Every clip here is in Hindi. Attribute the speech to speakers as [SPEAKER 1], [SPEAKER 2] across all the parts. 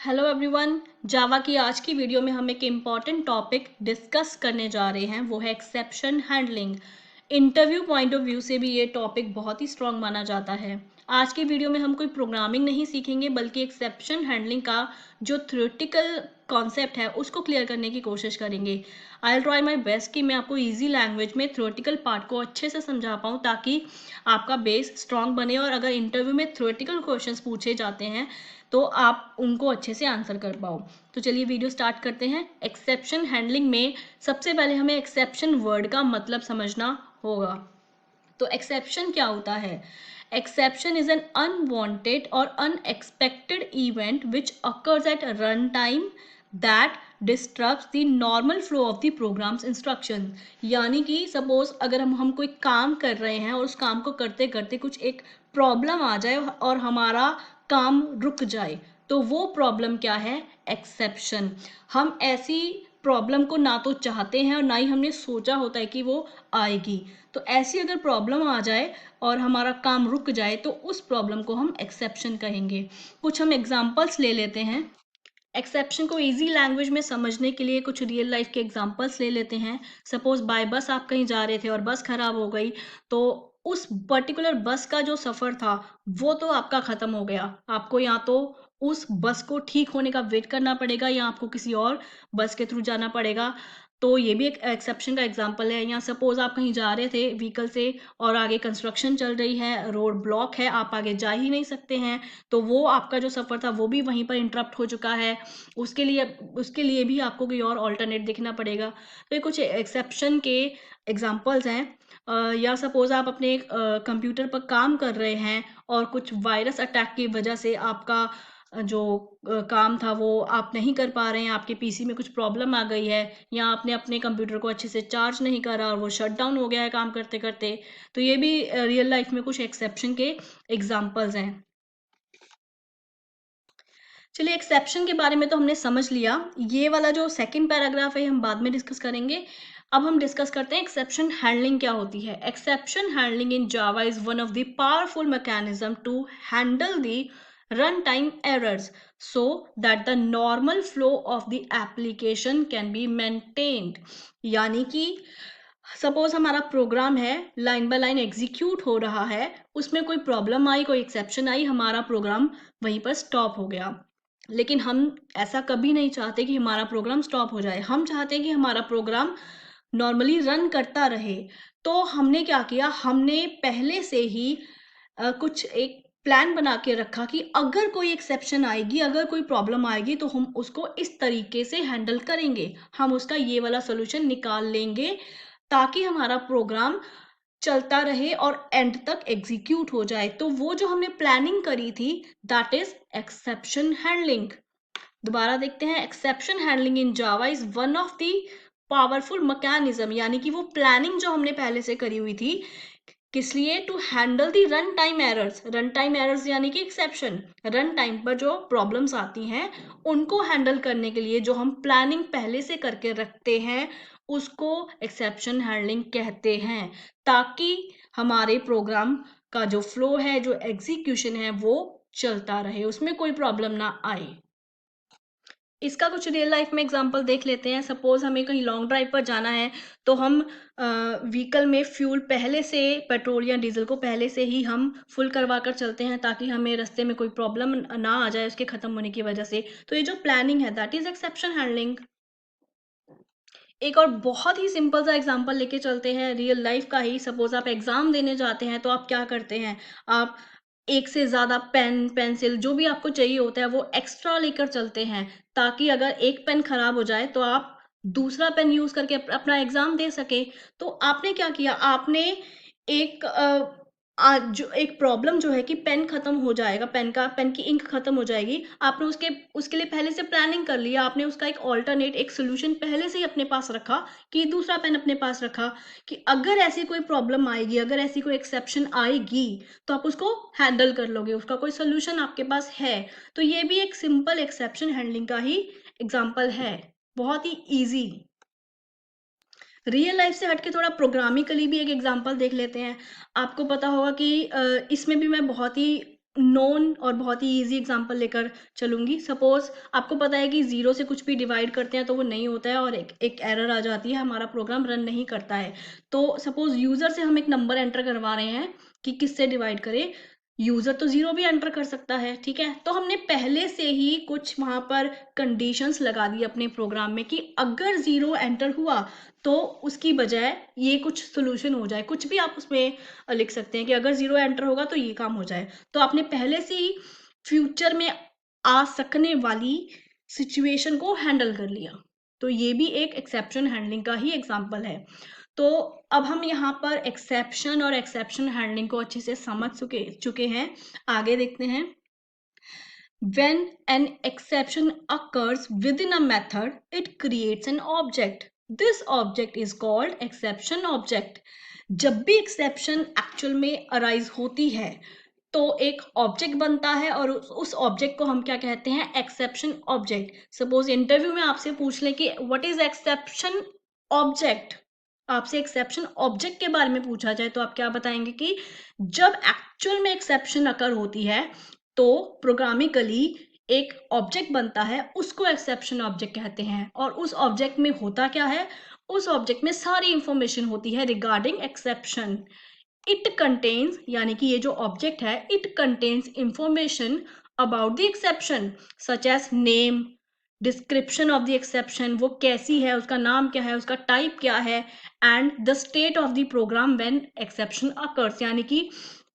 [SPEAKER 1] Hello everyone. जावा की आज की वीडियो में हम एक इम्पॉर्टेंट टॉपिक डिस्कस करने जा रहे हैं, वो है exception handling. Interview point of view से भी ये टॉपिक बहुत ही स्ट्रॉन्ग माना जाता है। आज की वीडियो में हम कोई प्रोग्रामिंग नहीं सीखेंगे, बल्कि एक्सेप्शन हैंडलिंग का जो थ्योरेटिकल कॉन्सेप्ट है उसको क्लियर करने की कोशिश करेंगे। I will try my best कि मैं आपको ईजी लैंग्वेज में थ्योरेटिकल पार्ट को अच्छे से समझा पाऊँ, ताकि आपका बेस स्ट्रॉन्ग बने और अगर इंटरव्यू में थ्योरेटिकल क्वेश्चंस पूछे जाते हैं तो आप उनको अच्छे से आंसर कर पाओ। तो चलिए वीडियो स्टार्ट करते हैं। एक्सेप्शन हैंडलिंग में सबसे पहले हमें एक्सेप्शन वर्ड का मतलब समझना होगा। तो एक्सेप्शन क्या होता है? Exception is an unwanted or unexpected event which occurs at run time that disturbs the normal flow of the programs instruction. यानी कि सपोज अगर हम कोई काम कर रहे हैं और उस काम को करते करते कुछ एक प्रॉब्लम आ जाए और हमारा काम रुक जाए, तो वो प्रॉब्लम क्या है? एक्सेप्शन। हम ऐसी प्रॉब्लम को ना तो चाहते हैं और ना ही हमने सोचा होता है कि वो आएगी। तो ऐसी अगर प्रॉब्लम आ जाए और हमारा काम रुक जाए तो उस प्रॉब्लम को हम एक्सेप्शन कहेंगे। कुछ हम एग्जांपल्स ले लेते हैं। एक्सेप्शन को इजी लैंग्वेज में समझने के लिए कुछ रियल लाइफ के एग्जांपल्स ले लेते हैं। सपोज बाय बस आप कहीं जा रहे थे और बस खराब हो गई, तो उस पर्टिकुलर बस का जो सफ़र था वो तो आपका ख़त्म हो गया। आपको या तो उस बस को ठीक होने का वेट करना पड़ेगा या आपको किसी और बस के थ्रू जाना पड़ेगा। तो ये भी एक एक्सेप्शन का एग्जांपल है। या सपोज आप कहीं जा रहे थे व्हीकल से और आगे कंस्ट्रक्शन चल रही है, रोड ब्लॉक है, आप आगे जा ही नहीं सकते हैं, तो वो आपका जो सफ़र था वो भी वहीं पर इंटरप्ट हो चुका है। उसके लिए भी आपको कोई और ऑल्टरनेट देखना पड़ेगा। तो ये कुछ एक्सेप्शन के एग्जांपल्स हैं। या सपोज आप अपने कंप्यूटर पर काम कर रहे हैं और कुछ वायरस अटैक की वजह से आपका जो काम था वो आप नहीं कर पा रहे हैं, आपके पीसी में कुछ प्रॉब्लम आ गई है, या आपने अपने कंप्यूटर को अच्छे से चार्ज नहीं करा और वो शट डाउन हो गया है काम करते करते। तो ये भी रियल लाइफ में कुछ एक्सेप्शन के एग्जांपल्स हैं। चलिए, एक्सेप्शन के बारे में तो हमने समझ लिया। ये वाला जो सेकंड पैराग्राफ है हम बाद में डिस्कस करेंगे। अब हम डिस्कस करते हैं एक्सेप्शन हैंडलिंग क्या होती है। Exception handling in Java is one of the powerful mechanism to handle the run time errors so that the normal flow of the application can be maintained। यानी कि सपोज हमारा प्रोग्राम है, लाइन बाय लाइन एग्जीक्यूट हो रहा है, उसमें कोई प्रॉब्लम आई, कोई एक्सेप्शन आई, हमारा प्रोग्राम वहीं पर स्टॉप हो गया। लेकिन हम ऐसा कभी नहीं चाहते कि हमारा प्रोग्राम स्टॉप हो जाए। हम चाहते हैं कि हमारा प्रोग्राम नॉर्मली रन करता रहे। तो हमने क्या किया, हमने पहले से ही कुछ एक प्लान बना के रखा कि अगर कोई एक्सेप्शन आएगी, अगर कोई प्रॉब्लम आएगी, तो हम उसको इस तरीके से हैंडल करेंगे, हम उसका ये वाला सोल्यूशन निकाल लेंगे, ताकि हमारा प्रोग्राम चलता रहे और एंड तक एग्जीक्यूट हो जाए। तो वो जो हमने प्लानिंग करी थी, दैट इज एक्सेप्शन हैंडलिंग। दोबारा देखते हैं। Exception handling in Java is one of the powerful mechanism, यानी कि वो प्लानिंग जो हमने पहले से करी हुई थी, किस लिए? To handle the run time errors. Run time errors यानी कि एक्सेप्शन, रन टाइम पर जो प्रॉब्लम्स आती हैं उनको हैंडल करने के लिए जो हम प्लानिंग पहले से करके रखते हैं, उसको एक्सेप्शन हैंडलिंग कहते हैं, ताकि हमारे प्रोग्राम का जो फ्लो है, जो एग्जीक्यूशन है, वो चलता रहे, उसमें कोई प्रॉब्लम ना आए। इसका कुछ रियल लाइफ में एग्जांपल देख लेते हैं। सपोज हमें कहीं लॉन्ग ड्राइव पर जाना है, तो हम व्हीकल में फ्यूल पहले से, पेट्रोल या डीजल को पहले से ही हम फुल करवा कर चलते हैं, ताकि हमें रास्ते में कोई प्रॉब्लम ना आ जाए उसके ख़त्म होने की वजह से। तो ये जो प्लानिंग है, दैट इज एक्सेप्शन हैंडलिंग। एक और बहुत ही सिंपल सा एग्जांपल लेके चलते हैं रियल लाइफ का ही। सपोज आप एग्जाम देने जाते हैं, तो आप क्या करते हैं? आप एक से ज़्यादा पेन, पेंसिल, जो भी आपको चाहिए होता है वो एक्स्ट्रा लेकर चलते हैं, ताकि अगर एक पेन खराब हो जाए तो आप दूसरा पेन यूज़ करके अपना एग्ज़ाम दे सकें। तो आपने क्या किया? आपने एक जो एक प्रॉब्लम जो है कि पेन खत्म हो जाएगा, पेन की इंक खत्म हो जाएगी, आपने उसके लिए पहले से प्लानिंग कर लिया। आपने उसका एक ऑल्टरनेट, एक सॉल्यूशन पहले से ही अपने पास रखा, कि दूसरा पेन अपने पास रखा, कि अगर ऐसी कोई प्रॉब्लम आएगी, अगर ऐसी कोई एक्सेप्शन आएगी, तो आप उसको हैंडल कर लोगे, उसका कोई सॉल्यूशन आपके पास है। तो ये भी एक सिंपल एक्सेप्शन हैंडलिंग का ही एग्जांपल है, बहुत ही ईज़ी। रियल लाइफ से हट के थोड़ा प्रोग्रामिकली भी एक एग्जांपल देख लेते हैं। आपको पता होगा कि इसमें भी मैं बहुत ही नोन और बहुत ही इजी एग्जांपल लेकर चलूंगी। सपोज आपको पता है कि 0 से कुछ भी डिवाइड करते हैं तो वो नहीं होता है और एक एरर आ जाती है, हमारा प्रोग्राम रन नहीं करता है। तो सपोज यूजर से हम एक नंबर एंटर करवा रहे हैं कि किससे डिवाइड करें, यूजर तो 0 भी एंटर कर सकता है, ठीक है। तो हमने पहले से ही कुछ वहां पर कंडीशंस लगा दी अपने प्रोग्राम में कि अगर 0 एंटर हुआ तो उसकी बजाय ये कुछ सोल्यूशन हो जाए, कुछ भी आप उसमें लिख सकते हैं कि अगर 0 एंटर होगा तो ये काम हो जाए। तो आपने पहले से ही फ्यूचर में आ सकने वाली सिचुएशन को हैंडल कर लिया। तो ये भी एक एक्सेप्शन हैंडलिंग का ही एग्जांपल है। तो अब हम यहाँ पर एक्सेप्शन और एक्सेप्शन हैंडलिंग को अच्छे से समझ चुके हैं। आगे देखते हैं। When an exception occurs within a method, it creates an object. This object is called exception object. जब भी एक्सेप्शन एक्चुअल में अराइज होती है तो एक ऑब्जेक्ट बनता है और उस ऑब्जेक्ट को हम क्या कहते हैं, एक्सेप्शन ऑब्जेक्ट। सपोज इंटरव्यू में आपसे पूछ लें कि व्हाट इज एक्सेप्शन ऑब्जेक्ट, आपसे एक्सेप्शन ऑब्जेक्ट के बारे में पूछा जाए तो आप क्या बताएंगे कि जब एक्चुअल में एक्सेप्शन अकर होती है तो प्रोग्रामिकली एक ऑब्जेक्ट बनता है, उसको एक्सेप्शन ऑब्जेक्ट कहते हैं। और उस ऑब्जेक्ट में होता क्या है, उस ऑब्जेक्ट में सारी इंफॉर्मेशन होती है रिगार्डिंग एक्सेप्शन। इट कंटेन्स, यानी कि ये जो ऑब्जेक्ट है, it contains information about the exception such as name, description of the exception, वो कैसी है, उसका नाम क्या है, उसका टाइप क्या है, and the state of the program when exception occurs, यानी कि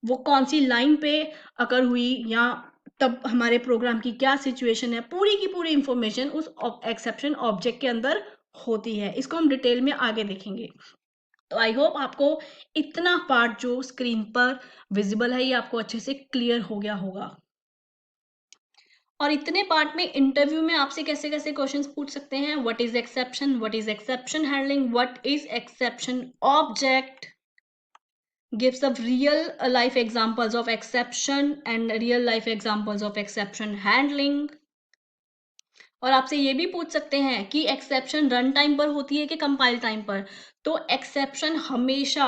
[SPEAKER 1] वो कौन सी लाइन पे अकर हुई या तब हमारे प्रोग्राम की क्या सिचुएशन है, पूरी की पूरी इंफॉर्मेशन उस एक्सेप्शन ऑब्जेक्ट के अंदर होती है। इसको हम डिटेल में आगे देखेंगे। तो आई होप आपको इतना पार्ट जो स्क्रीन पर विजिबल है ये आपको अच्छे से क्लियर हो गया होगा। और इतने पार्ट में इंटरव्यू में आपसे कैसे कैसे क्वेश्चंस पूछ सकते हैं, what is exception, what is exception handling, what is exception object, gives the real life examples of exception and real life examples of exception handling। और आपसे ये भी पूछ सकते हैं कि एक्सेप्शन रन टाइम पर होती है कि कंपाइल टाइम पर। तो एक्सेप्शन हमेशा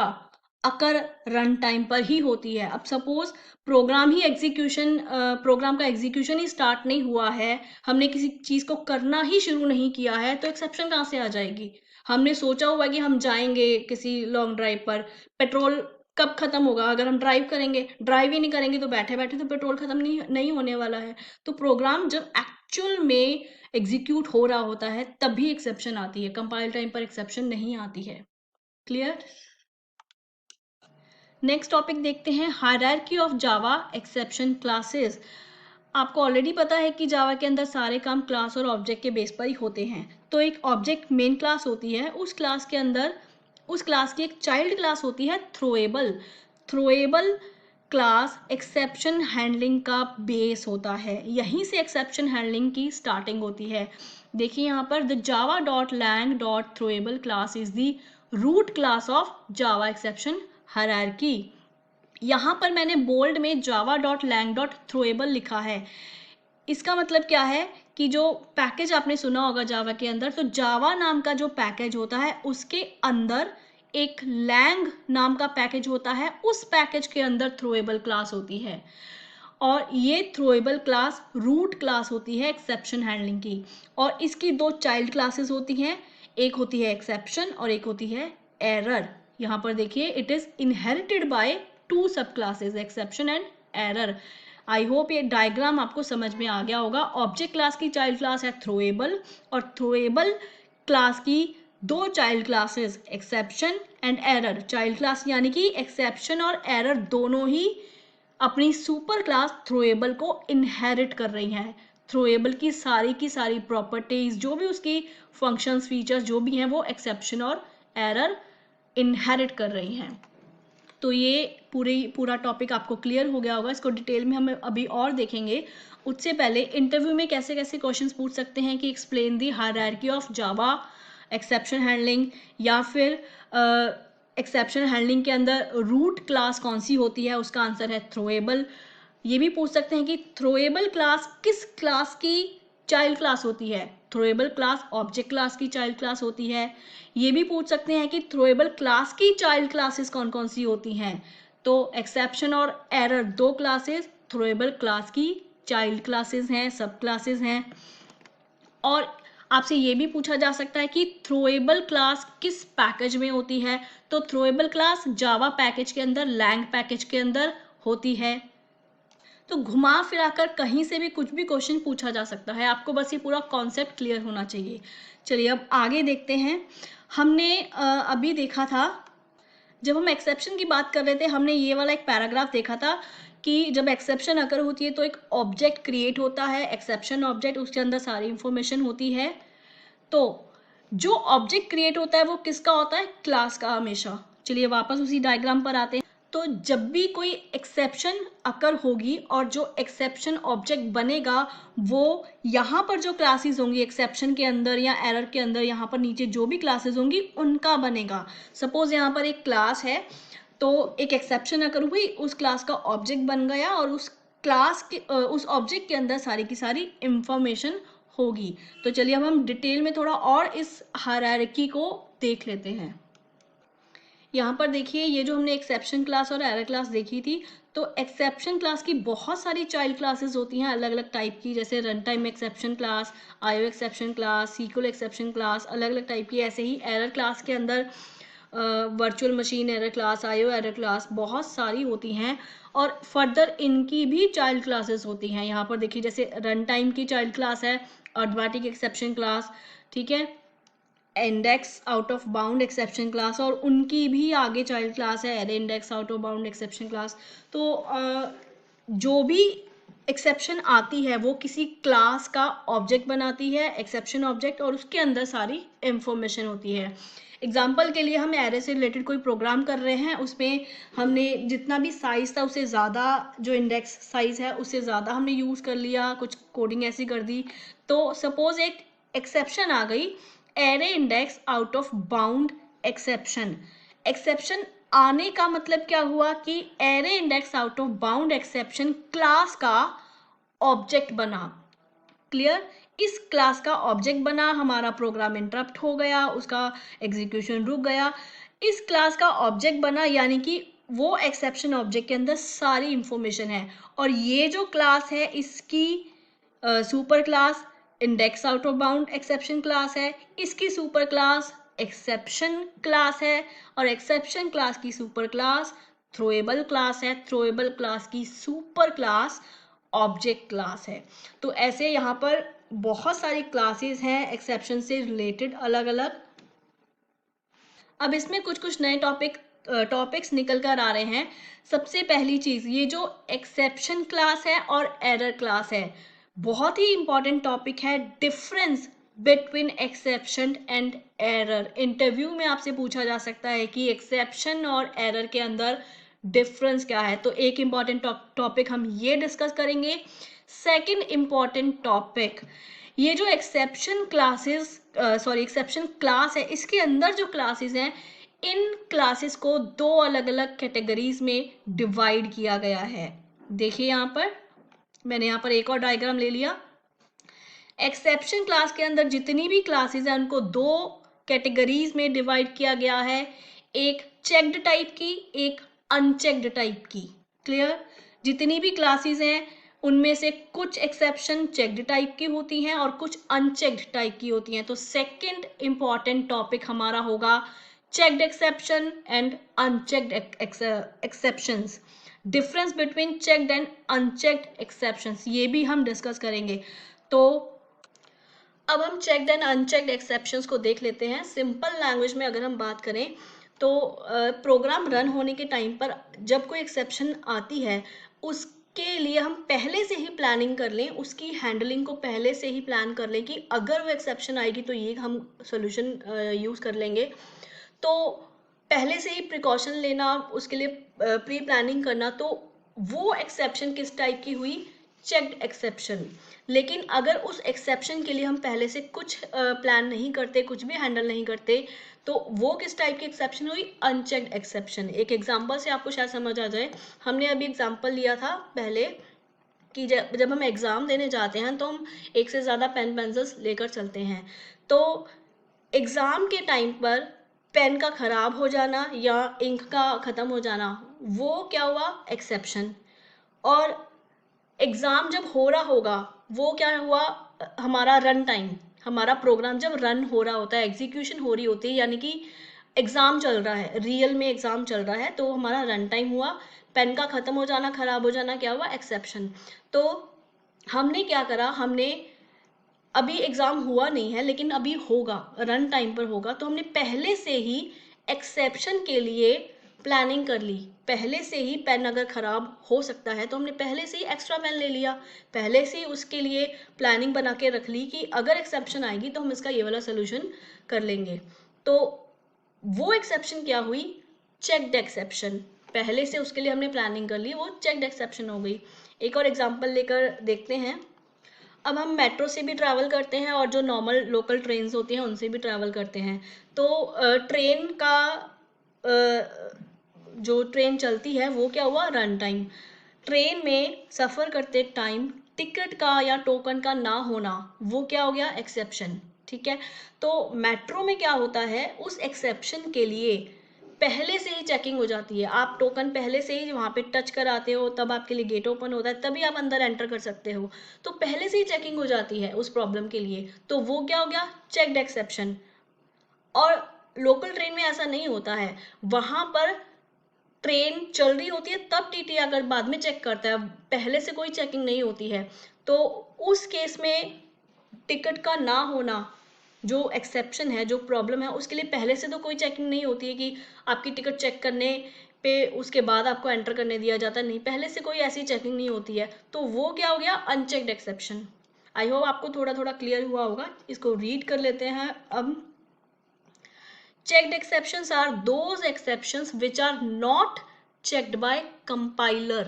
[SPEAKER 1] अकर रन टाइम पर ही होती है। अब सपोज प्रोग्राम का एग्जीक्यूशन ही स्टार्ट नहीं हुआ है, हमने किसी चीज को करना ही शुरू नहीं किया है, तो एक्सेप्शन कहाँ से आ जाएगी। हमने सोचा हुआ कि हम जाएंगे किसी लॉन्ग ड्राइव पर, पेट्रोल कब खत्म होगा, अगर हम ड्राइव करेंगे, ड्राइव ही नहीं करेंगे तो बैठे बैठे तो पेट्रोल खत्म नहीं होने वाला है। तो प्रोग्राम जब एक्चुअल में एग्जीक्यूट हो रहा होता है तभी एक्सेप्शन आती है, कंपाइल टाइम पर एक्सेप्शन नहीं आती है। क्लियर। नेक्स्ट टॉपिक देखते हैं, hierarchy of Java exception classes. आपको ऑलरेडी पता है कि जावा के अंदर सारे काम क्लास और ऑब्जेक्ट के बेस पर ही होते हैं। तो एक ऑब्जेक्ट मेन क्लास होती है, उस क्लास के अंदर उस क्लास की एक चाइल्ड क्लास होती है throwable. Throwable class exception handling का बेस होता है, यहीं से एक्सेप्शन हैंडलिंग की स्टार्टिंग होती है। देखिए यहाँ पर the Java dot lang dot throwable class is the root class of Java exception hierarchy. यहाँ पर मैंने बोल्ड में Java dot lang dot throwable लिखा है। इसका मतलब क्या है कि जो पैकेज आपने सुना होगा जावा के अंदर, तो जावा नाम का जो पैकेज होता है उसके अंदर एक लैंग नाम का पैकेज होता है, उस पैकेज के अंदर थ्रोएबल क्लास होती है। और ये थ्रोएबल क्लास रूट क्लास होती है एक्सेप्शन हैंडलिंग की। और इसकी दो चाइल्ड क्लासेस होती हैं, एक होती है एक्सेप्शन और एक होती है एरर। यहाँ पर देखिए it is inherited by two sub classes, exception and error. I hope ये डायग्राम आपको समझ में आ गया होगा। ऑब्जेक्ट क्लास की चाइल्ड क्लास है थ्रोएबल और थ्रोएबल क्लास की दो child classes exception and error. Child class यानी कि एक्सेप्शन और एरर दोनों ही अपनी सुपर क्लास थ्रोएबल को इनहेरिट कर रही हैं। थ्रोएबल की सारी प्रॉपर्टीज, जो भी उसकी फंक्शंस फीचर्स जो भी हैं, वो एक्सेप्शन और एरर इनहेरिट कर रही हैं। तो ये पूरा टॉपिक आपको क्लियर हो गया होगा। इसको डिटेल में हम अभी और देखेंगे। उससे पहले इंटरव्यू में कैसे कैसे क्वेश्चंस पूछ सकते हैं कि explain the hierarchy of Java exception handling, या फिर एक्सेप्शन हैंडलिंग के अंदर रूट क्लास कौन सी होती है, उसका आंसर है थ्रोएबल। ये भी पूछ सकते हैं कि थ्रोएबल क्लास किस क्लास की चाइल्ड क्लास होती है। थ्रोएबल क्लास ऑब्जेक्ट क्लास की चाइल्ड क्लास होती है। ये भी पूछ सकते हैं कि थ्रोएबल क्लास की चाइल्ड क्लासेस कौन कौन सी होती हैं। तो एक्सेप्शन और एरर दो क्लासेस, थ्रोएबल क्लास की चाइल्ड क्लासेस हैं, सब क्लासेस हैं। और आपसे ये भी पूछा जा सकता है कि थ्रोएबल क्लास किस पैकेज में होती है, तो थ्रोएबल क्लास जावा पैकेज के अंदर, लैंग पैकेज के अंदर होती है। तो घुमा फिराकर कहीं से भी कुछ भी क्वेश्चन पूछा जा सकता है, आपको बस ये पूरा कॉन्सेप्ट क्लियर होना चाहिए। चलिए अब आगे देखते हैं। हमने अभी देखा था, जब हम एक्सेप्शन की बात कर रहे थे, हमने ये वाला एक पैराग्राफ देखा था कि जब एक्सेप्शन अगर होती है तो एक ऑब्जेक्ट क्रिएट होता है, एक्सेप्शन ऑब्जेक्ट, उसके अंदर सारी इंफॉर्मेशन होती है। तो जो ऑब्जेक्ट क्रिएट होता है वो किसका होता है, क्लास का हमेशा। चलिए वापस उसी डायग्राम पर आते हैं। तो जब भी कोई एक्सेप्शन अकर होगी और जो एक्सेप्शन ऑब्जेक्ट बनेगा वो यहाँ पर जो क्लासेस होंगी एक्सेप्शन के अंदर या एरर के अंदर, यहाँ पर नीचे जो भी क्लासेस होंगी उनका बनेगा। सपोज यहाँ पर एक क्लास है, तो एक एक्सेप्शन अकर हुई, उस क्लास का ऑब्जेक्ट बन गया और उस क्लास के उस ऑब्जेक्ट के अंदर सारी की सारी इंफॉर्मेशन होगी। तो चलिए अब हम डिटेल में थोड़ा और इस हायरार्की को देख लेते हैं। यहाँ पर देखिए, ये जो हमने एक्सेप्शन क्लास और एरर क्लास देखी थी, तो एक्सेप्शन क्लास की बहुत सारी चाइल्ड क्लासेस होती हैं अलग अलग टाइप की, जैसे run time exception class, IO exception class, SQL exception class, अलग अलग टाइप की। ऐसे ही एरर क्लास के अंदर virtual machine error class, IO error class बहुत सारी होती हैं और फर्दर इनकी भी चाइल्ड क्लासेस होती हैं। यहाँ पर देखिए, जैसे रन टाइम की चाइल्ड क्लास है ऑटोमेटिक एक्सेप्शन क्लास, ठीक है, index out of bound exception class, और उनकी भी आगे चाइल्ड क्लास है array index out of bound exception class. तो जो भी एक्सेप्शन आती है वो किसी क्लास का ऑब्जेक्ट बनाती है, एक्सेप्शन ऑब्जेक्ट, और उसके अंदर सारी इंफॉर्मेशन होती है। एग्जाम्पल के लिए हम एरे से रिलेटेड कोई प्रोग्राम कर रहे हैं, उसमें हमने जितना भी साइज था उससे ज़्यादा, जो इंडेक्स साइज है उससे ज़्यादा हमने यूज़ कर लिया, कुछ कोडिंग ऐसी कर दी। तो सपोज एक एक्सेप्शन आ गई, array index out of bound exception. Exception आने का मतलब क्या हुआ कि array index out of bound exception class का ऑब्जेक्ट बना। क्लियर, इस क्लास का ऑब्जेक्ट बना, हमारा प्रोग्राम इंटरप्ट हो गया, उसका एग्जीक्यूशन रुक गया। इस क्लास का ऑब्जेक्ट बना यानी कि वो एक्सेप्शन ऑब्जेक्ट के अंदर सारी इंफॉर्मेशन है, और ये जो क्लास है इसकी super class index out of bound exception class है, इसकी सुपर क्लास एक्सेप्शन क्लास है, और एक्सेप्शन क्लास की सुपर क्लास थ्रोएबल क्लास है, थ्रोएबल क्लास की सुपर क्लास ऑब्जेक्ट क्लास है। तो ऐसे यहाँ पर बहुत सारी क्लासेस हैं एक्सेप्शन से रिलेटेड अलग अलग। अब इसमें कुछ कुछ नए टॉपिक्स निकल कर आ रहे हैं। सबसे पहली चीज़, ये जो एक्सेप्शन क्लास है और एरर क्लास है, बहुत ही इंपॉर्टेंट टॉपिक है, difference between exception and error. Interview में आपसे पूछा जा सकता है कि एक्सेप्शन और एरर के अंदर डिफरेंस क्या है, तो एक इम्पॉर्टेंट टॉपिक हम ये डिस्कस करेंगे। सेकंड इम्पॉर्टेंट टॉपिक, ये जो एक्सेप्शन क्लास है, इसके अंदर जो क्लासेस हैं, इन क्लासेस को दो अलग अलग कैटेगरीज में डिवाइड किया गया है। देखिए यहाँ पर मैंने यहाँ पर एक और डायग्राम ले लिया। एक्सेप्शन क्लास के अंदर जितनी भी क्लासेस हैं उनको दो कैटेगरीज में डिवाइड किया गया है, एक चेक्ड टाइप की, एक अनचेक्ड टाइप की। क्लियर, जितनी भी क्लासेस हैं उनमें से कुछ एक्सेप्शन चेक्ड टाइप की होती हैं और कुछ अनचेक्ड टाइप की होती हैं। तो सेकंड इंपॉर्टेंट टॉपिक हमारा होगा checked exception and unchecked exceptions, difference between checked and unchecked exceptions, ये भी हम डिस्कस करेंगे। तो अब हम चेक्ड एंड अनचेक्ड एक्सेप्शंस को देख लेते हैं। सिंपल लैंग्वेज में अगर हम बात करें तो प्रोग्राम रन होने के टाइम पर जब कोई एक्सेप्शन आती है उसके लिए हम पहले से ही प्लानिंग कर लें, उसकी हैंडलिंग को पहले से ही प्लान कर लें कि अगर वो एक्सेप्शन आएगी तो ये हम सोल्यूशन यूज़ कर लेंगे। तो पहले से ही प्रिकॉशन लेना, उसके लिए प्री प्लानिंग करना। तो वो एक्सेप्शन किस टाइप की हुई, चेक्ड एक्सेप्शन। लेकिन अगर उस एक्सेप्शन के लिए हम पहले से कुछ प्लान नहीं करते, कुछ भी हैंडल नहीं करते, तो वो किस टाइप की एक्सेप्शन हुई, अनचेक्ड एक्सेप्शन। एक एग्जांपल से आपको शायद समझ आ जाए। हमने अभी एग्जांपल लिया था पहले कि जब हम एग्ज़ाम देने जाते हैं तो हम एक से ज़्यादा पेन पेंसिल्स लेकर चलते हैं। तो एग्ज़ाम के टाइम पर पेन का ख़राब हो जाना या इंक का ख़त्म हो जाना, वो क्या हुआ, एक्सेप्शन। और एग्जाम जब हो रहा होगा वो क्या हुआ, हमारा रन टाइम, हमारा प्रोग्राम जब रन हो रहा होता है, एग्जीक्यूशन हो रही होती है, यानी कि एग्जाम चल रहा है, रियल में एग्जाम चल रहा है, तो हमारा रन टाइम हुआ। पेन का खत्म हो जाना, खराब हो जाना, क्या हुआ, एक्सेप्शन। तो हमने क्या करा, हमने अभी एग्जाम हुआ नहीं है लेकिन अभी होगा, रन टाइम पर होगा, तो हमने पहले से ही एक्सेप्शन के लिए प्लानिंग कर ली। पहले से ही पेन अगर खराब हो सकता है तो हमने पहले से ही एक्स्ट्रा पेन ले लिया, पहले से ही उसके लिए प्लानिंग बना के रख ली कि अगर एक्सेप्शन आएगी तो हम इसका ये वाला सोल्यूशन कर लेंगे। तो वो एक्सेप्शन क्या हुई, चेक्ड एक्सेप्शन। पहले से उसके लिए हमने प्लानिंग कर ली, वो चेक्ड एक्सेप्शन हो गई। एक और एग्जांपल लेकर देखते हैं। अब हम मेट्रो से भी ट्रैवल करते हैं और जो नॉर्मल लोकल ट्रेन्स होती हैं उनसे भी ट्रैवल करते हैं। तो ट्रेन का जो ट्रेन चलती है वो क्या हुआ, रन टाइम। ट्रेन में सफ़र करते टाइम टिकट का या टोकन का ना होना, वो क्या हो गया, एक्सेप्शन। ठीक है, तो मेट्रो में क्या होता है, उस एक्सेप्शन के लिए पहले से ही चेकिंग हो जाती है। आप टोकन पहले से ही वहाँ पे टच कराते हो, तब आपके लिए गेट ओपन होता है, तभी आप अंदर एंटर कर सकते हो। तो पहले से ही चेकिंग हो जाती है उस प्रॉब्लम के लिए, तो वो क्या हो गया, चेक्ड एक्सेप्शन। और लोकल ट्रेन में ऐसा नहीं होता है, वहाँ पर ट्रेन चल रही होती है तब टीटी अगर बाद में चेक करता है, पहले से कोई चेकिंग नहीं होती है। तो उस केस में टिकट का ना होना जो एक्सेप्शन है, जो प्रॉब्लम है, उसके लिए पहले से तो कोई चेकिंग नहीं होती है कि आपकी टिकट चेक करने पे उसके बाद आपको एंटर करने दिया जाता है, नहीं, पहले से कोई ऐसी चेकिंग नहीं होती है, तो वो क्या हो गया, अनचेक्ड एक्सेप्शन। आई होप आपको थोड़ा थोड़ा क्लियर हुआ होगा। इसको रीड कर लेते हैं अब। Checked exceptions are those exceptions which are not checked by compiler.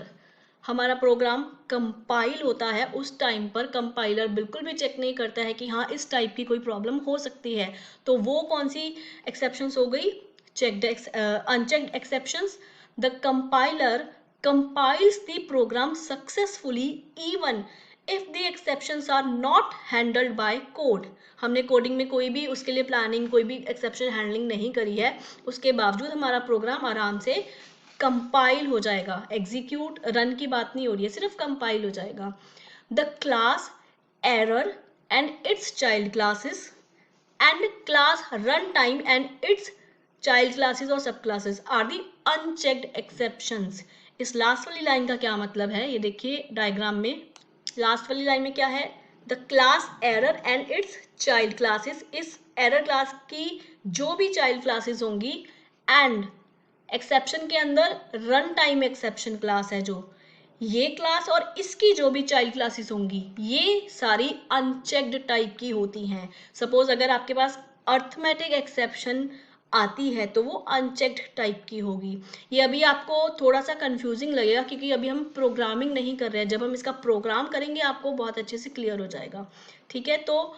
[SPEAKER 1] हमारा प्रोग्राम कंपाइल होता है उस टाइम पर कंपाइलर बिल्कुल भी चेक नहीं करता है कि हाँ इस टाइप की कोई प्रॉब्लम हो सकती है। तो वो कौन सी एक्सेप्शंस हो गई, checked unchecked exceptions. The compiler compiles the program successfully even if the exceptions are not handled by code. हमने कोडिंग में कोई भी उसके लिए प्लानिंग, कोई भी एक्सेप्शन हैंडलिंग नहीं करी है, उसके बावजूद हमारा प्रोग्राम आराम से कंपाइल हो जाएगा। एग्जीक्यूट, रन की बात नहीं हो रही है, सिर्फ कंपाइल हो जाएगा। The class error and its child classes and class run time and its child classes और सब classes are the unchecked exceptions. इस लास्ट वाली लाइन का क्या मतलब है, ये देखिए डायग्राम में। लास्ट वाली लाइन में क्या है, the class error and its child classes, इस एरर क्लास की जो भी चाइल्ड क्लासेस होंगी, एंड एक्सेप्शन के अंदर रन टाइम एक्सेप्शन क्लास है जो, ये क्लास और इसकी जो भी चाइल्ड क्लासेस होंगी, ये सारी अनचेक्ड टाइप की होती हैं। सपोज अगर आपके पास अर्थमेटिक एक्सेप्शन आती है तो वो अनचेक्ड टाइप की होगी। ये अभी आपको थोड़ा सा कंफ्यूजिंग लगेगा क्योंकि अभी हम प्रोग्रामिंग नहीं कर रहे हैं, जब हम इसका प्रोग्राम करेंगे आपको बहुत अच्छे से क्लियर हो जाएगा। ठीक है, तो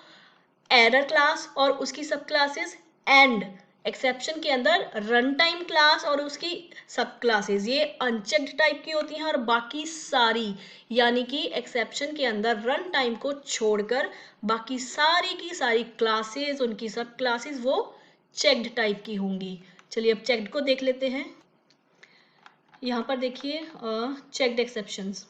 [SPEAKER 1] एरर क्लास और उसकी सब क्लासेस एंड एक्सेप्शन के अंदर रन टाइम क्लास और उसकी सब क्लासेस, ये अनचेक्ड टाइप की होती हैं। और बाकी सारी, यानी कि एक्सेप्शन के अंदर रन टाइम को छोड़कर बाकी सारी की सारी क्लासेस, उनकी सब क्लासेस वो चेक्ड टाइप की होंगी। चलिए अब चेक्ड को देख लेते हैं। यहाँ पर देखिए checked exceptions.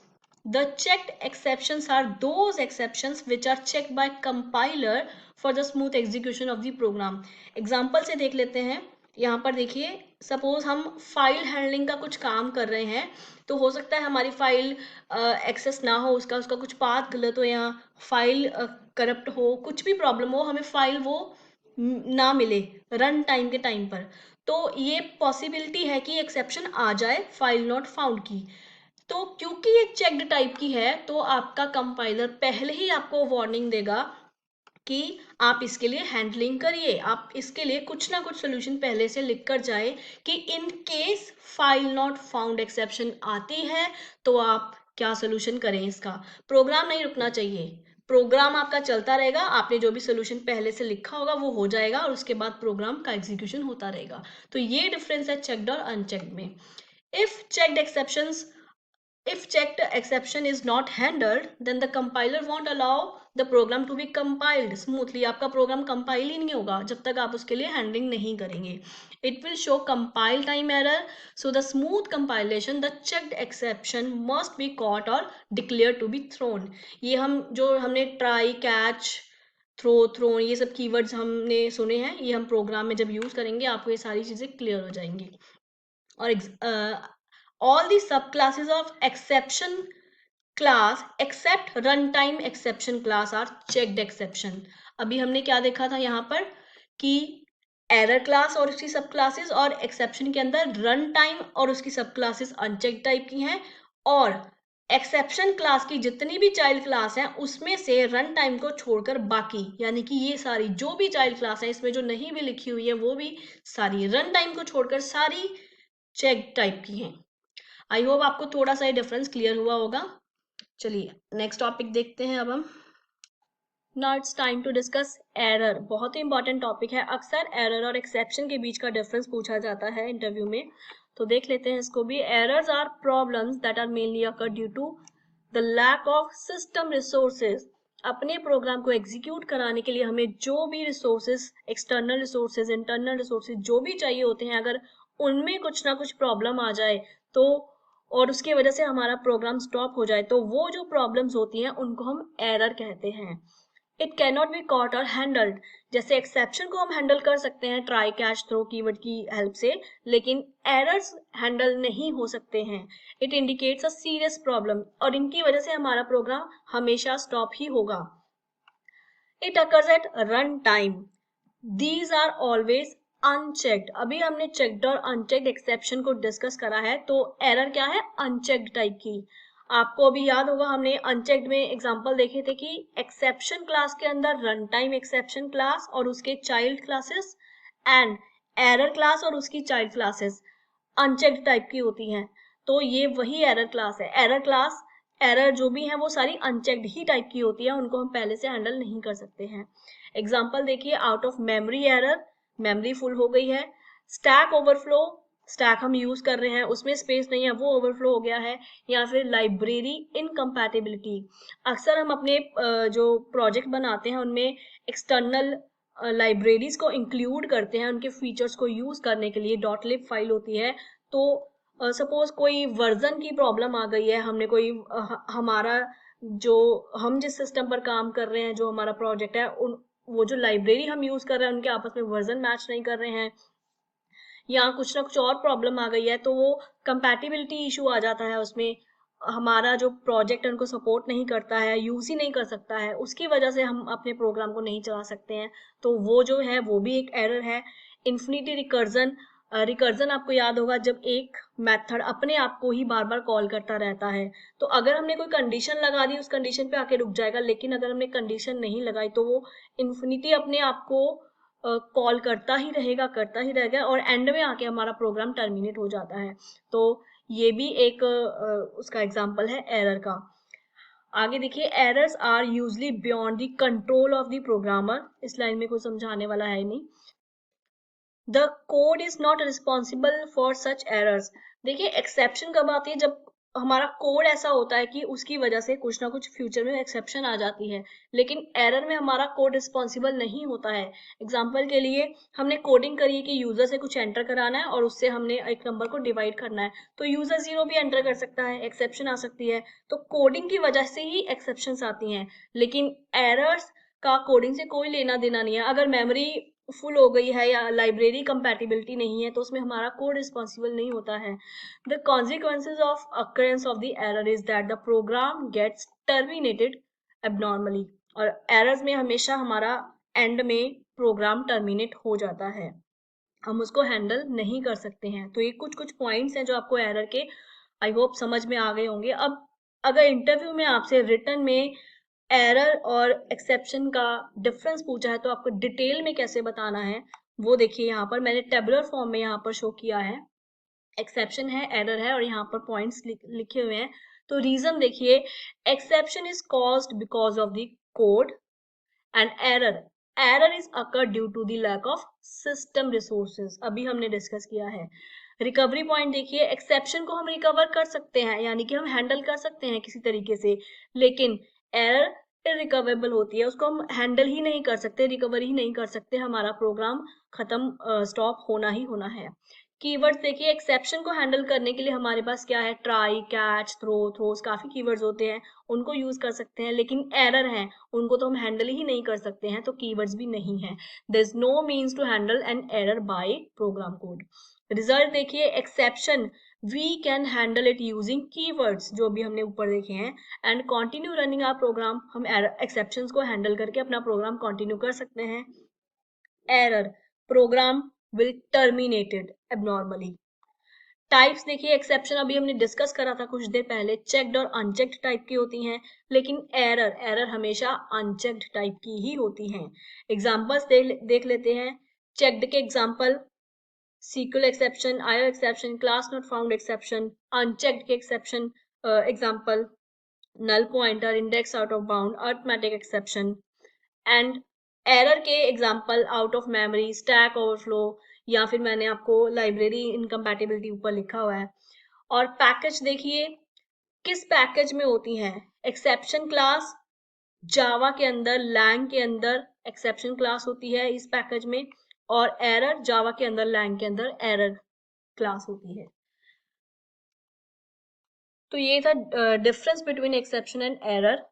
[SPEAKER 1] The checked exceptions are those exceptions which are checked by compiler for the smooth execution of the program. Example से देख लेते हैं। यहाँ पर देखिए, सपोज हम फाइल हैंडलिंग का कुछ काम कर रहे हैं, तो हो सकता है हमारी फाइल एक्सेस ना हो, उसका कुछ पाथ गलत हो या फाइल करप्ट हो, कुछ भी प्रॉब्लम हो, हमें फाइल वो ना मिले रन टाइम के टाइम पर, तो ये पॉसिबिलिटी है कि एक्सेप्शन आ जाए फाइल नॉट फाउंड की। तो क्योंकि ये चेक्ड टाइप की है तो आपका कंपाइलर पहले ही आपको वार्निंग देगा कि आप इसके लिए हैंडलिंग करिए, आप इसके लिए कुछ ना कुछ सोल्यूशन पहले से लिख कर जाए कि in case file not found exception आती है तो आप क्या सोल्यूशन करें। इसका प्रोग्राम नहीं रुकना चाहिए, प्रोग्राम आपका चलता रहेगा, आपने जो भी सोल्यूशन पहले से लिखा होगा वो हो जाएगा और उसके बाद प्रोग्राम का एग्जीक्यूशन होता रहेगा। तो ये डिफरेंस है चेक्ड और अनचेक्ड में। If checked exception is not handled, then the compiler won't allow the program to be compiled smoothly, आपका प्रोग्राम कंपाइल ही नहीं होगा जब तक आप उसके लिए हैंडलिंग नहीं करेंगे. It will show compile time error, so the smooth compilation the checked exception must be caught or declare to be thrown. ये हमने ट्राई, कैच, थ्रोन ये सब कीवर्ड्स हमने सुने हैं, ये हम प्रोग्राम में जब यूज करेंगे आपको ये सारी चीजें क्लियर हो जाएंगी. और all the subclasses of exception class except runtime exception class are checked exception. अभी हमने क्या देखा था यहाँ पर कि एरर क्लास और उसकी सब क्लासेस और एक्सेप्शन के अंदर रन टाइम और उसकी सब क्लासेस अनचेक टाइप की हैं, और एक्सेप्शन क्लास की जितनी भी चाइल्ड क्लास हैं उसमें से रन टाइम को छोड़कर बाकी, यानी कि ये सारी जो भी चाइल्ड क्लास है इसमें जो नहीं भी लिखी हुई है वो भी सारी रन टाइम को छोड़कर सारी चेक टाइप की हैं. आई होप आपको थोड़ा सा ये डिफरेंस क्लियर हुआ होगा. चलिए नेक्स्ट टॉपिक देखते हैं अब हम. Now it's time to discuss error. बहुत ही इंपॉर्टेंट टॉपिक है. अक्सर एरर और एक्सेप्शन के बीच का डिफरेंस पूछा जाता है इंटरव्यू में, तो देख लेते हैं इसको भी. Errors are problems that are mainly occur due to the lack of system resources. अपने प्रोग्राम को एग्जीक्यूट कराने के लिए हमें जो भी resources, external resources, internal resources जो भी चाहिए होते हैं, अगर उनमें कुछ ना कुछ प्रॉब्लम आ जाए तो और उसकी वजह से हमारा प्रोग्राम स्टॉप हो जाए, तो वो जो प्रॉब्लम्स होती हैं उनको हम एरर कहते हैं. It can not be caught or handled. जैसे एक्सेप्शन को हम हैंडल कर सकते हैं ट्राई, कैच, थ्रो कीवर्ड की हेल्प से, लेकिन एरर्स हैंडल नहीं हो सकते हैं. It indicates a serious problem और इनकी वजह से हमारा प्रोग्राम हमेशा स्टॉप ही होगा. It occurs at run time. These are always unchecked. अभी हमने चेक्ड और अनचेक्ड एक्सेप्शन को डिस्कस करा है, तो एरर क्या है? अनचेक्ड टाइप की. आपको अभी याद होगा हमने अनचेक्ड में एग्जांपल देखे थे कि एक्सेप्शन क्लास के अंदर रन टाइम एक्सेप्शन क्लास और उसके child classes and error class और उसकी चाइल्ड क्लासेस अनचेक्ड टाइप की होती हैं. तो ये वही एरर क्लास है. एरर क्लास, एरर जो भी है वो सारी अनचेक्ड ही टाइप की होती है, उनको हम पहले से हैंडल नहीं कर सकते हैं. एग्जाम्पल देखिए, out of memory error, memory full हो गई है. स्टैक ओवरफ्लो, स्टैक हम यूज कर रहे हैं उसमें स्पेस नहीं है, वो ओवरफ्लो हो गया है. या फिर लाइब्रेरी इनकम्पैटिबिलिटी. अक्सर हम अपने जो प्रोजेक्ट बनाते हैं उनमें एक्सटर्नल लाइब्रेरीज को इंक्लूड करते हैं उनके फीचर्स को यूज करने के लिए. .lib फाइल होती है, तो सपोज कोई वर्जन की प्रॉब्लम आ गई है, हमने कोई हमारा जो हम जिस सिस्टम पर काम कर रहे हैं, जो हमारा प्रोजेक्ट है, उन वो जो लाइब्रेरी हम यूज कर रहे हैं उनके आपस में वर्जन मैच नहीं कर रहे हैं, या कुछ ना कुछ और प्रॉब्लम आ गई है, तो वो कंपैटिबिलिटी इशू आ जाता है. उसमें हमारा जो प्रोजेक्ट है उनको सपोर्ट नहीं करता है, यूज ही नहीं कर सकता है, उसकी वजह से हम अपने प्रोग्राम को नहीं चला सकते हैं. तो वो जो है वो भी एक एरर है. Infinity recursion. रिकर्जन आपको याद होगा जब एक मेथड अपने आप को ही बार बार कॉल करता रहता है, तो अगर हमने कोई कंडीशन लगा दी उस कंडीशन पे आके रुक जाएगा, लेकिन अगर हमने कंडीशन नहीं लगाई तो वो इन्फिनिटी अपने आप को कॉल करता ही रहेगा और एंड में आके हमारा प्रोग्राम टर्मिनेट हो जाता है. तो ये भी एक उसका एग्जांपल है एरर का. आगे देखिए, errors are usually beyond the control of the programmer. इस लाइन में कोई समझाने वाला है नहीं. The code is not responsible for such errors. देखिए, एक्सेप्शन कब आती है? जब हमारा कोड ऐसा होता है कि उसकी वजह से कुछ ना कुछ फ्यूचर में एक्सेप्शन आ जाती है, लेकिन एरर में हमारा कोड रिस्पॉन्सिबल नहीं होता है. एग्जाम्पल के लिए, हमने कोडिंग करी है कि यूजर से कुछ एंटर कराना है और उससे हमने एक नंबर को डिवाइड करना है, तो यूजर 0 भी एंटर कर सकता है, एक्सेप्शन आ सकती है. तो कोडिंग की वजह से ही एक्सेप्शन आती हैं, लेकिन एरर्स का कोडिंग से कोई लेना देना नहीं है. अगर मेमोरी फुल हो गई है या लाइब्रेरी कंपैटिबिलिटी नहीं है तो उसमें हमारा कोड रिस्पॉन्सिबल नहीं होता है. The consequences of occurrence of the error is that the program gets terminated abnormally. और एरर्स में हमेशा हमारा एंड में प्रोग्राम टर्मिनेट हो जाता है, हम उसको हैंडल नहीं कर सकते हैं. तो ये कुछ कुछ पॉइंट्स हैं जो आपको एरर के आई होप समझ में आ गए होंगे. अब अगर इंटरव्यू में आपसे रिटन में एरर और एक्सेप्शन का डिफरेंस पूछा है तो आपको डिटेल में कैसे बताना है वो देखिए. यहाँ पर मैंने टेबुलर फॉर्म में यहाँ पर शो किया है. एक्सेप्शन है, एरर है और यहाँ पर पॉइंट्स लिखे हुए हैं. तो रीजन देखिए, exception is caused because of the code and error is occur due to the lack of system resources. अभी हमने डिस्कस किया है. रिकवरी पॉइंट देखिए, एक्सेप्शन को हम रिकवर कर सकते हैं, यानी कि हम हैंडल कर सकते हैं किसी तरीके से, लेकिन एरर इरिकवरेबल होती है, उसको हम हैंडल ही नहीं कर सकते, रिकवर ही नहीं कर सकते, हमारा प्रोग्राम खत्म, स्टॉप होना ही होना है। कीवर्ड्स देखिए, एक्सेप्शन को हैंडल करने के लिए हमारे पास क्या है, ट्राई, कैच, थ्रोस, काफी कीवर्ड्स होते हैं, उनको यूज कर सकते हैं, लेकिन एरर है उनको तो हम हैंडल ही नहीं कर सकते हैं, तो कीवर्ड्स भी नहीं है। There is no means to handle an error by program code. Result देखिए, exception we can handle it using keywords, जो भी हमने ऊपर देखे हैं, and continue running our program, हम एक्सेप्शंस को हैंडल करके अपना प्रोग्राम कंटिन्यू कर सकते हैं। Error, program will terminated abnormally। Types देखिए, एक्सेप्शन अभी हमने डिस्कस करा था कुछ देर पहले, चेक्ड और अनचेक्ड टाइप की होती हैं, लेकिन एरर हमेशा अनचेक्ड टाइप की ही होती हैं। एग्जांपल्स देख लेते हैं। चेक्ड के example, SQL exception, IO exception, class not found exception, unchecked के exception example, null pointer, index out of bound, arithmetic exception, and error के example out of memory, stack overflow, या फिर मैंने आपको library incompatibility ऊपर लिखा हुआ है। और पैकेज देखिए, किस पैकेज में होती हैं, एक्सेप्शन क्लास जावा के अंदर, लैंग के अंदर एक्सेप्शन क्लास होती है इस पैकेज में, और एरर जावा के अंदर, लैंग के अंदर एरर क्लास होती है। तो ये था difference between exception and error.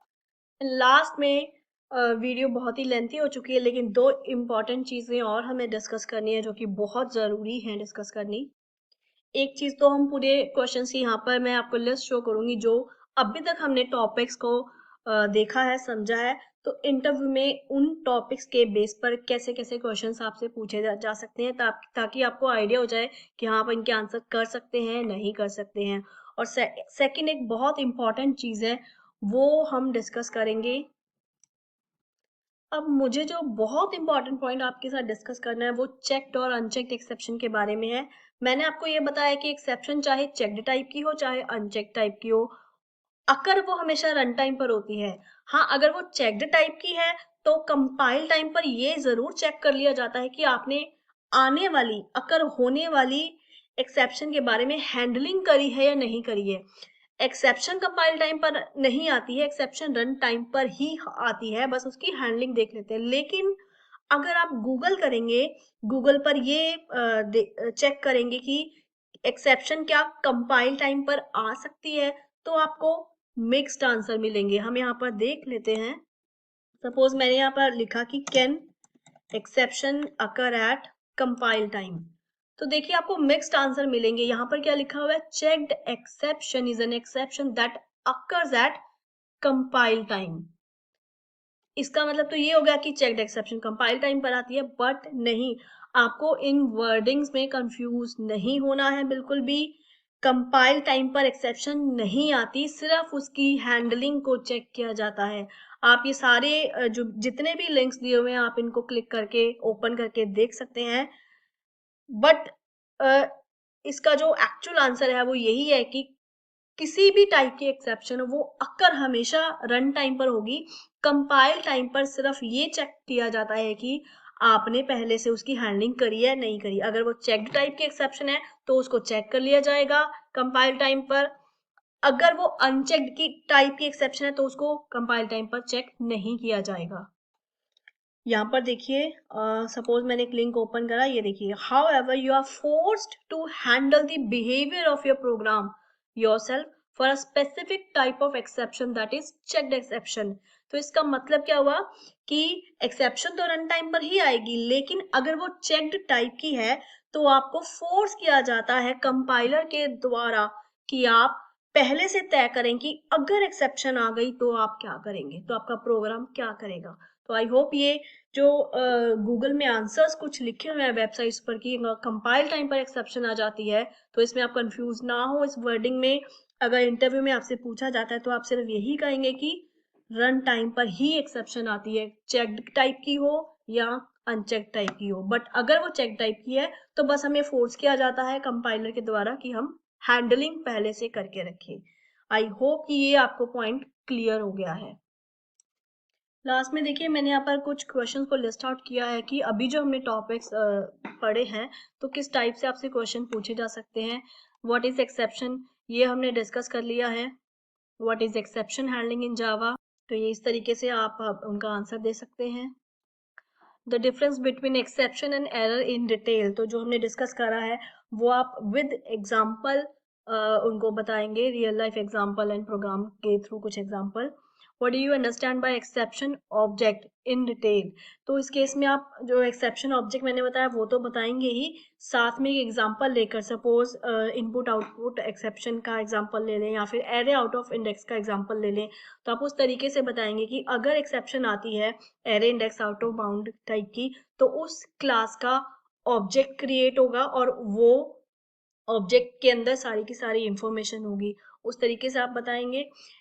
[SPEAKER 1] Last में वीडियो बहुत ही लेंथी हो चुकी है, लेकिन दो इम्पॉर्टेंट चीजें और हमें डिस्कस करनी है जो कि बहुत जरूरी है डिस्कस करनी। एक चीज तो हम पूरे क्वेश्चंस की यहाँ पर मैं आपको लिस्ट शो करूंगी जो अभी तक हमने टॉपिक्स को देखा है, समझा है, तो इंटरव्यू में उन टॉपिक्स के बेस पर कैसे कैसे क्वेश्चंस आपसे पूछे जा सकते हैं, ताकि आपको आइडिया हो जाए कि हाँ आप इनके आंसर कर सकते हैं, नहीं कर सकते हैं। और सेकंड एक बहुत इंपॉर्टेंट चीज है, वो हम डिस्कस करेंगे। अब मुझे जो बहुत इंपॉर्टेंट पॉइंट आपके साथ डिस्कस करना है वो चेक्ड और अनचेक्ड एक्सेप्शन के बारे में है। मैंने आपको ये बताया कि एक्सेप्शन चाहे चेक्ड टाइप की हो चाहे अनचेक्ड टाइप की हो, अकर वो हमेशा रन टाइम पर होती है। हाँ, अगर वो चेक्ड टाइप की है तो कंपाइल टाइम पर ये जरूर चेक कर लिया जाता है कि आपने आने वाली, अकर होने वाली एक्सेप्शन के बारे में हैंडलिंग करी है या नहीं करी है। एक्सेप्शन कंपाइल टाइम पर नहीं आती है, एक्सेप्शन रन टाइम पर ही आती है, बस उसकी हैंडलिंग देख लेते हैं। लेकिन अगर आप गूगल करेंगे, गूगल पर ये चेक करेंगे कि एक्सेप्शन क्या कंपाइल टाइम पर आ सकती है, तो आपको मिक्स्ड आंसर मिलेंगे। हम यहाँ पर देख लेते हैं। सपोज मैंने यहाँ पर लिखा कि can exception occur at compile time, तो देखिए आपको मिक्स्ड आंसर मिलेंगे। यहाँ पर क्या लिखा हुआ है, checked exception is an exception that occurs at compile time. इसका मतलब तो ये हो गया कि चेक्ड एक्सेप्शन कंपाइल टाइम पर आती है, बट नहीं, आपको इन वर्डिंग्स में कंफ्यूज नहीं होना है बिल्कुल भी। कंपाइल टाइम पर एक्सेप्शन नहीं आती, सिर्फ उसकी हैंडलिंग को चेक किया जाता है। आप ये सारे जो जितने भी लिंक्स दिए हुए हैं आप इनको क्लिक करके ओपन करके देख सकते हैं, बट इसका जो एक्चुअल आंसर है वो यही है कि किसी भी टाइप की एक्सेप्शन हो वो अक्कर हमेशा रन टाइम पर होगी। कंपाइल टाइम पर सिर्फ ये चेक किया जाता है कि आपने पहले से उसकी हैंडलिंग करी है नहीं करी। अगर वो चेक्ड टाइप की एक्सेप्शन है तो उसको चेक कर लिया जाएगा कंपाइल टाइम पर। अगर वो अनचेक्ड की टाइप की एक्सेप्शन है तो उसको कंपाइल टाइम पर चेक नहीं किया जाएगा। यहाँ पर देखिए, सपोज मैंने एक लिंक ओपन करा, ये देखिए, however you are forced to handle the behaviour of your program yourself for a specific type of exception that is checked exception. तो इसका मतलब क्या हुआ कि एक्सेप्शन तो रन टाइम पर ही आएगी, लेकिन अगर वो चेक्ड टाइप की है तो आपको फोर्स किया जाता है कंपाइलर के द्वारा कि आप पहले से तय करें कि अगर एक्सेप्शन आ गई तो आप क्या करेंगे, तो आपका प्रोग्राम क्या करेगा। तो आई होप ये जो गूगल में आंसर्स कुछ लिखे हुए हैं वेबसाइट्स पर कि कंपाइल टाइम पर एक्सेप्शन आ जाती है, तो इसमें आप कंफ्यूज ना हो इस वर्डिंग में। अगर इंटरव्यू में आपसे पूछा जाता है तो आप सिर्फ यही कहेंगे कि रन टाइम पर ही एक्सेप्शन आती है, चेक्ड टाइप की हो या अनचेक टाइप की हो। बट अगर वो चेक टाइप की है तो बस हमें फोर्स किया जाता है कंपाइलर के द्वारा कि हम हैंडलिंग पहले से करके रखें। आई होप कि ये आपको पॉइंट क्लियर हो गया है। लास्ट में देखिए, मैंने यहाँ पर कुछ क्वेश्चंस को लिस्ट आउट किया है कि अभी जो हमने टॉपिक्स पढ़े हैं तो किस टाइप से आपसे क्वेश्चन पूछे जा सकते हैं। व्हाट इज एक्सेप्शन, ये हमने डिस्कस कर लिया है। What is exception handling in Java, तो ये इस तरीके से आप उनका आंसर दे सकते हैं। The difference between exception and error in detail, तो जो हमने डिस्कस करा है वो आप विद एग्जाम्पल उनको बताएंगे, real life example and program के थ्रू कुछ example. What do you understand by exception object in detail, तो इस केस में आप जो एक्सेप्शन ऑब्जेक्ट मैंने बताया वो तो बताएंगे ही, साथ में एक एग्जाम्पल लेकर, सपोज इनपुट आउटपुट एक्सेप्शन का एग्जाम्पल ले लें या फिर एरे आउट ऑफ इंडेक्स का एग्जाम्पल ले लें, तो आप उस तरीके से बताएंगे कि अगर एक्सेप्शन आती है array index out of bound type की, तो उस क्लास का ऑब्जेक्ट क्रिएट होगा और वो ऑब्जेक्ट के अंदर सारी की सारी इंफॉर्मेशन होगी, उस तरीके से आप बताएंगे।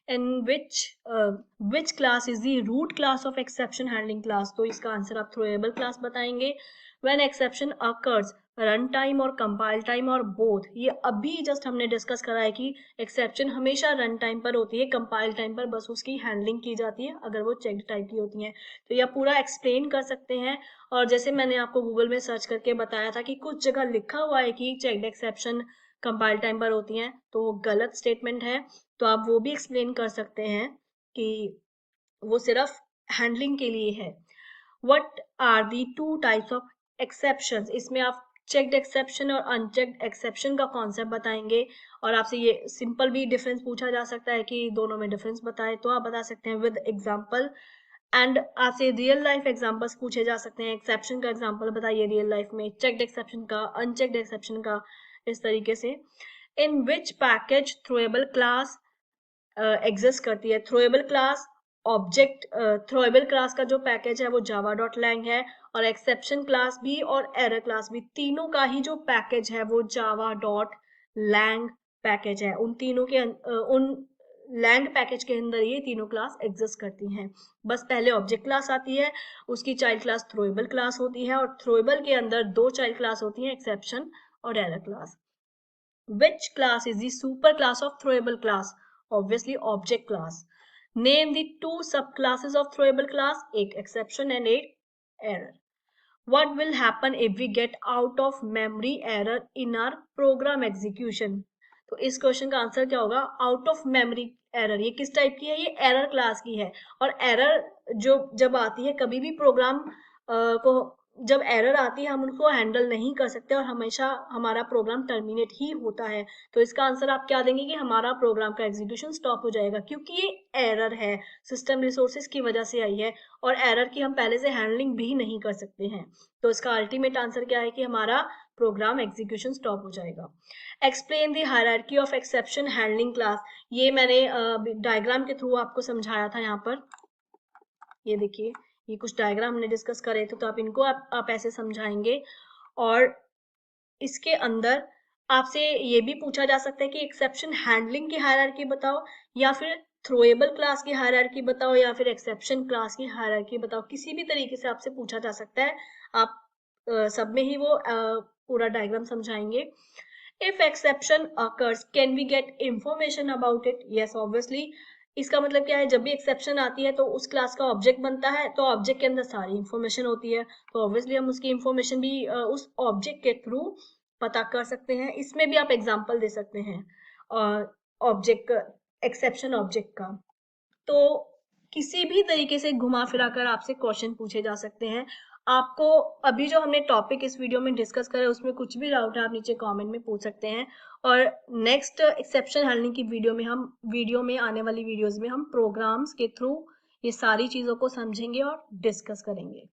[SPEAKER 1] And which class is the root class of exception handling class, तो इसका आंसर आप थ्रोएबल क्लास बताएंगे। When exception occurs run time or compile time or both, ये अभी जस्ट हमने डिस्कस करा है कि एक्सेप्शन हमेशा रन टाइम पर होती है, कंपाइल टाइम पर बस उसकी हैंडलिंग की जाती है अगर वो चेक्ड टाइप की होती है। तो यह पूरा एक्सप्लेन कर सकते हैं। और जैसे मैंने आपको गूगल में सर्च करके बताया था कि कुछ जगह लिखा हुआ है कि चेक्ड एक्सेप्शन कंपाइल टाइम पर होती हैं, तो वो गलत स्टेटमेंट है, तो आप वो भी एक्सप्लेन कर सकते हैं कि वो सिर्फ हैंडलिंग के लिए है। What are the two types of exceptions, इसमें आप चेक्ड एक्सेप्शन और अनचेक्ड एक्सेप्शन का कॉन्सेप्ट बताएंगे, और आपसे ये सिंपल भी डिफरेंस पूछा जा सकता है कि दोनों में डिफरेंस बताए, तो आप बता सकते हैं विद एग्जांपल। एंड आपसे रियल लाइफ एग्जांपल्स पूछे जा सकते हैं, एक्सेप्शन का एग्जांपल बताइए रियल लाइफ में, चेक्ड एक्सेप्शन का, अनचेक्ड एक्सेप्शन का, इस तरीके से। इन विच पैकेज थ्रोएबल क्लास एग्जिस्ट करती है, throwable class object, throwable class का जो पैकेज है वो जावा डॉट लैंग है, और एक्सेप्शन क्लास भी और एरर क्लास भी, तीनों का ही जो पैकेज है वो जावा डॉट लैंग पैकेज है। उन तीनों के उन लैंग पैकेज के अंदर ये तीनों क्लास एग्जिस्ट करती हैं। बस पहले ऑब्जेक्ट क्लास आती है, उसकी चाइल्ड क्लास थ्रोएबल क्लास होती है, और थ्रोएबल के अंदर दो चाइल्ड क्लास होती हैं, एक्सेप्शन और error class. Which class is the superclass of throwable class? Obviously, object class. Name the two subclasses of throwable class, एक exception and एक error. What will happen if we get out of memory error in our program execution? तो इस क्वेश्चन का आंसर क्या होगा? आउट ऑफ मेमोरी एरर, ये किस टाइप की है? ये एरर क्लास की है। और एरर जो जब आती है, कभी भी प्रोग्राम को जब एरर आती है हम उनको हैंडल नहीं कर सकते और हमेशा हमारा प्रोग्राम टर्मिनेट ही होता है। तो इसका आंसर आप क्या देंगे कि हमारा प्रोग्राम का एग्जीक्यूशन स्टॉप हो जाएगा, क्योंकि ये एरर है, सिस्टम रिसोर्सेज की वजह से आई है, और एरर की हम पहले से हैंडलिंग भी नहीं कर सकते हैं। तो इसका अल्टीमेट आंसर क्या है कि हमारा प्रोग्राम एग्जीक्यूशन स्टॉप हो जाएगा। Explain the hierarchy of exception handling class, ये मैंने डायग्राम के थ्रू आपको समझाया था। यहाँ पर ये देखिए, ये कुछ डायग्राम हमने डिस्कस करे थे, तो आप इनको आप ऐसे समझाएंगे। और इसके अंदर आपसे ये भी पूछा जा सकता है कि एक्सेप्शन हैंडलिंग की हायरार्की बताओ, या फिर थ्रोएबल क्लास की हायरार्की बताओ, या फिर एक्सेप्शन क्लास की हायरार्की बताओ, किसी भी तरीके से आपसे पूछा जा सकता है। आप सब में ही वो पूरा डायग्राम समझाएंगे। If exception occurs can we get information about it? yes obviously, इसका मतलब क्या है, जब भी एक्सेप्शन आती है तो उस क्लास का ऑब्जेक्ट बनता है, तो ऑब्जेक्ट के अंदर सारी इंफॉर्मेशन होती है, तो ऑब्वियसली हम उसकी इंफॉर्मेशन भी उस ऑब्जेक्ट के थ्रू पता कर सकते हैं। इसमें भी आप एग्जांपल दे सकते हैं ऑब्जेक्ट, एक्सेप्शन ऑब्जेक्ट का। तो किसी भी तरीके से घुमा फिरा कर आपसे क्वेश्चन पूछे जा सकते हैं। आपको अभी जो हमने टॉपिक इस वीडियो में डिस्कस करा उसमें कुछ भी डाउट है आप नीचे कमेंट में पूछ सकते हैं, और नेक्स्ट एक्सेप्शन हैंडलिंग की वीडियो में आने वाली वीडियोस में हम प्रोग्राम्स के थ्रू ये सारी चीजों को समझेंगे और डिस्कस करेंगे।